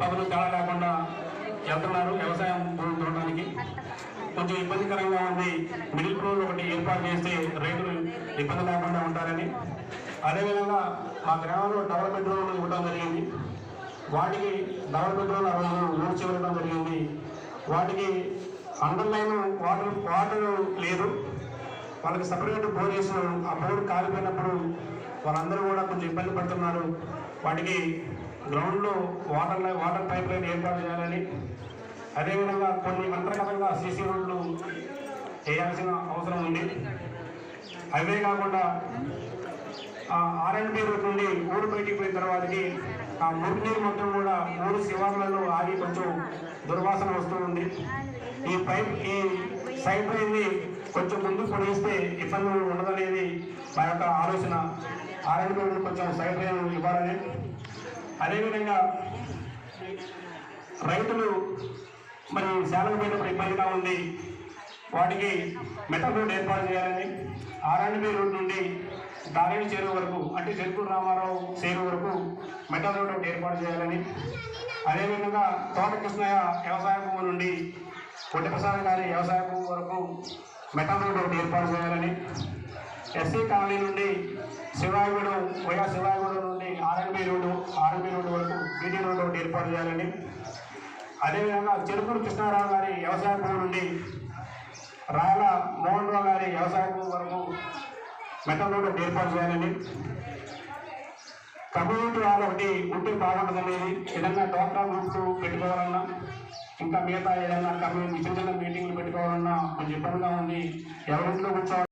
పగలు తేడా లేకుండా వెళ్తున్నారు వ్యవసాయం భూమి చూడడానికి. కొంచెం ఇబ్బందికరంగా ఉంది. మిడిల్ రోడ్ ఒకటి ఏర్పాటు చేస్తే రైతులు ఇబ్బంది లేకుండా ఉంటారని. అదేవిధంగా మా గ్రామంలో డబుల్ బెడ్రూమ్లు ఇవ్వడం జరిగింది. వాటికి డబుల్ బెడ్రూమ్లు ఆ రోజు ఊడ్చి ఇవ్వడం జరిగింది. వాటికి అండర్లైన్ వాటర్ లేదు. వాళ్ళకి సపరేట్ బోర్ వేసిన ఆ బోర్ కాలిపోయినప్పుడు వాళ్ళందరూ కూడా కొంచెం ఇబ్బంది పడుతున్నారు. వాటికి గ్రౌండ్లో వాటర్ పైప్ లైన్ ఏర్పాటు చేయాలని, అదేవిధంగా కొన్ని అంతర్గతంగా సీసీ రోడ్లు వేయాల్సిన అవసరం ఉంది. అవే కాకుండా R&B రోడ్ నుండి ఊరు బయటికి పోయిన తర్వాతకి ఆ మురుగునీరు మొత్తం కూడా ఊరు శివార్లలో ఆగి కొంచెం దుర్వాసన వస్తూ ఉంది. ఈ సైడ్ లైన్ని కొంచెం ముందుకు పొడిగిస్తే ఇబ్బందులు ఉండదనేది మా యొక్క ఆలోచన. R&B రోడ్డు కొంచెం సైడ్ లైన్ ఇవ్వాలని, అదేవిధంగా రైతులు మరి శాలకు పోయినప్పుడు ఇబ్బందిగా ఉంది. వాటికి మెటల్ రోడ్ ఏర్పాటు చేయాలని, R&B రోడ్ నుండి దారేడు చెరువు వరకు అంటే చెరుకూరు రామారావు చెరువు వరకు మెటల్ రోడ్ ఒకటి ఏర్పాటు చేయాలని, అదేవిధంగా తోట కృష్ణయ్య వ్యవసాయ భూమి నుండి కొట్టప్రసాద్ గారి వ్యవసాయ భూమి వరకు మెటల్ రోడ్ ఒకటి ఏర్పాటు చేయాలని, ఎస్సీ కాలనీ నుండి శివాయిగూడెం శివాయిగూడెం నుండి R&B రోడ్డు వరకు బీటీ రోడ్డు ఒకటి ఏర్పాటు చేయాలని, అదేవిధంగా చెరుకూరు కృష్ణారావు గారి వ్యవసాయ భూమి నుండి రాయల మోహన్ రావు గారి వ్యవసాయ భూమి వరకు మెటల్ రోడ్ ఒకటి ఏర్పాటు చేయాలని, కమ్యూనిటీ హాల్ ఒకటి ఉంటే బాగుంటుందనేది. ఏదన్నా డ్వాక్రా గ్రూప్స్ పెట్టుకోవాలన్నా, ఇంకా మిగతా ఏదైనా చిన్న చిన్న మీటింగ్లు పెట్టుకోవాలన్నా కొంచెం ఇబ్బందిగా ఉంది. ఎవరింట్లో కూర్చోవాలి